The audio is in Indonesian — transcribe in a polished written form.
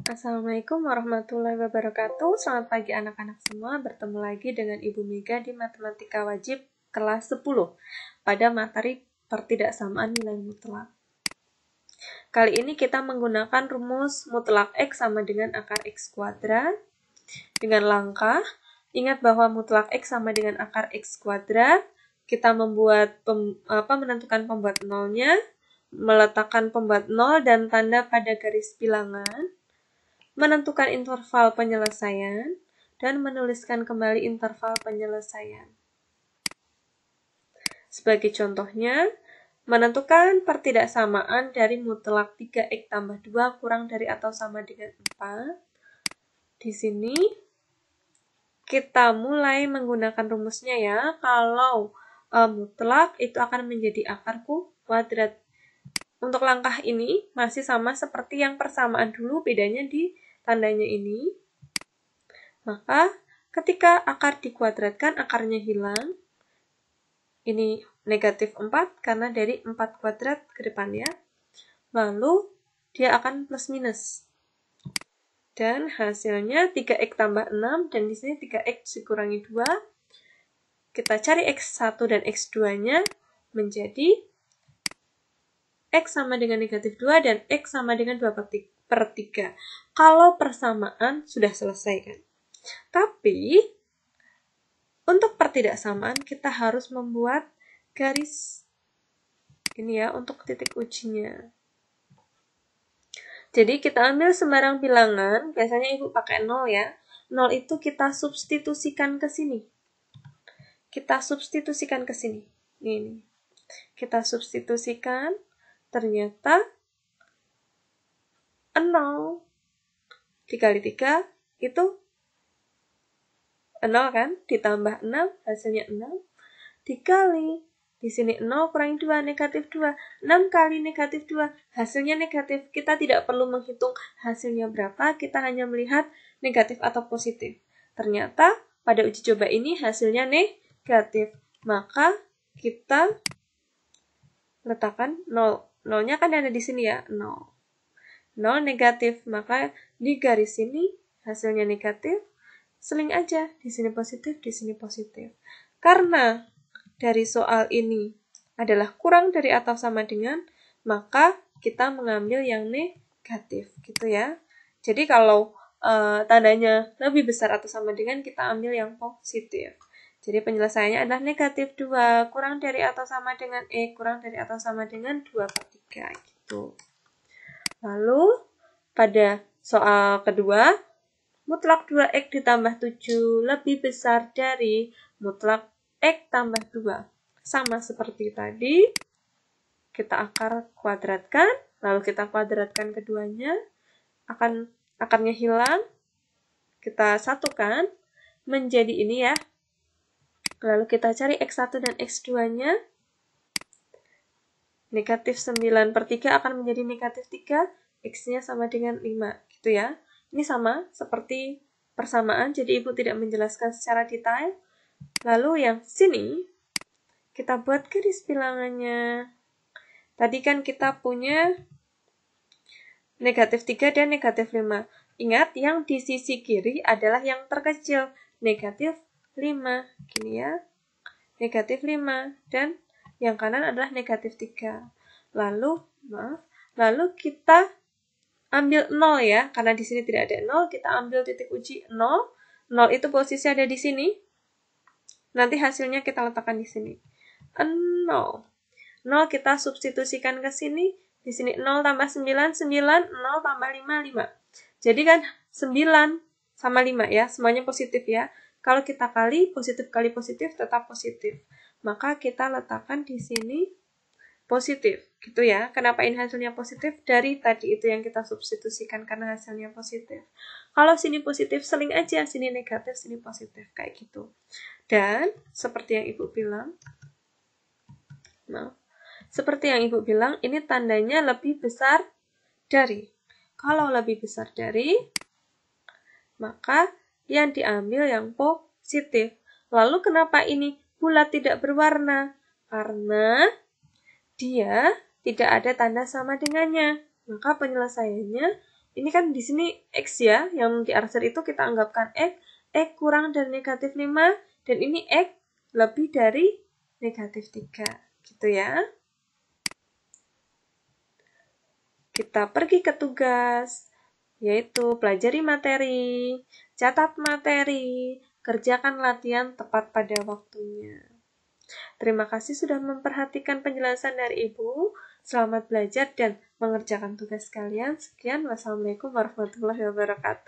Assalamualaikum warahmatullahi wabarakatuh. Selamat pagi anak-anak semua. Bertemu lagi dengan Ibu Mega di Matematika Wajib kelas 10 pada materi pertidaksamaan nilai mutlak. Kali ini kita menggunakan rumus mutlak X sama dengan akar X kuadrat dengan langkah. Ingat bahwa mutlak X sama dengan akar X kuadrat. Kita menentukan pembuat nolnya, meletakkan pembuat nol dan tanda pada garis bilangan, menentukan interval penyelesaian, dan menuliskan kembali interval penyelesaian. Sebagai contohnya, menentukan pertidaksamaan dari mutlak 3x tambah 2 kurang dari atau sama dengan 4. Di sini, kita mulai menggunakan rumusnya ya. Kalau mutlak, itu akan menjadi akar kuadrat. Untuk langkah ini, masih sama seperti yang persamaan dulu, bedanya di tandanya ini. Maka ketika akar dikuadratkan, akarnya hilang. Ini negatif 4 karena dari 4 kuadrat ke depan ya. Lalu dia akan plus minus. Dan hasilnya 3x tambah 6 dan di sini 3x dikurangi 2. Kita cari x1 dan x2-nya menjadi x sama dengan negatif 2 dan x sama dengan 2/3. Kalau persamaan sudah selesai kan. Tapi untuk pertidaksamaan kita harus membuat garis ini ya untuk titik ujinya. Jadi kita ambil sembarang bilangan, biasanya Ibu pakai 0 ya. 0 itu kita substitusikan ke sini. Kita substitusikan ke sini. Ini. Kita substitusikan, ternyata 0 dikali 3 itu 0 kan, ditambah 6, hasilnya 6, dikali, di sini 0 kurangi 2, negatif 2, 6 kali negatif 2, hasilnya negatif. Kita tidak perlu menghitung hasilnya berapa, kita hanya melihat negatif atau positif. Ternyata pada uji coba ini hasilnya negatif, maka kita letakkan 0. 0-nya kan ada di sini ya, 0. 0 negatif, maka di garis ini hasilnya negatif. Seling aja, di sini positif, di sini positif. Karena dari soal ini adalah kurang dari atau sama dengan, maka kita mengambil yang negatif, gitu ya. Jadi kalau tandanya lebih besar atau sama dengan, kita ambil yang positif. Jadi penyelesaiannya adalah negatif 2, kurang dari atau sama dengan kurang dari atau sama dengan 2/3, gitu. Lalu, pada soal kedua, mutlak 2x ditambah 7 lebih besar dari mutlak x tambah 2. Sama seperti tadi, kita akar kuadratkan, lalu kita kuadratkan keduanya, akarnya hilang, kita satukan, menjadi ini ya. Lalu kita cari x1 dan x2-nya, negatif 9/3 akan menjadi negatif 3, x-nya sama dengan 5, gitu ya. Ini sama seperti persamaan, jadi Ibu tidak menjelaskan secara detail. Lalu yang sini, kita buat garis bilangannya. Tadi kan kita punya negatif 3 dan negatif 5. Ingat, yang di sisi kiri adalah yang terkecil, negatif 5. Gini ya, negatif 5. Dan yang kanan adalah negatif 3. Lalu kita ambil 0 ya, karena di sini tidak ada 0, kita ambil titik uji 0. 0 itu posisi ada di sini. Nanti hasilnya kita letakkan di sini. 0. 0 kita substitusikan ke sini. Di sini 0 tambah 9, 9, 0 tambah 5, 5. Jadi kan 9 sama 5 ya, semuanya positif ya. Kalau kita kali positif tetap positif. Maka kita letakkan di sini positif, gitu ya. Kenapa ini hasilnya positif? Dari tadi itu yang kita substitusikan karena hasilnya positif. Kalau sini positif, seling aja, sini negatif, sini positif, kayak gitu. Dan seperti yang Ibu bilang, ini tandanya lebih besar dari. Kalau lebih besar dari, maka yang diambil yang positif. Lalu kenapa ini bulat tidak berwarna? Karena dia tidak ada tanda sama dengannya. Maka penyelesaiannya ini kan di sini X ya, yang di answer itu kita anggapkan X kurang dari negatif 5, dan ini X lebih dari negatif 3, gitu ya. Kita pergi ke tugas, yaitu pelajari materi, catat materi, kerjakan latihan tepat pada waktunya. Terima kasih sudah memperhatikan penjelasan dari Ibu. Selamat belajar dan mengerjakan tugas kalian. Sekian, wassalamualaikum warahmatullahi wabarakatuh.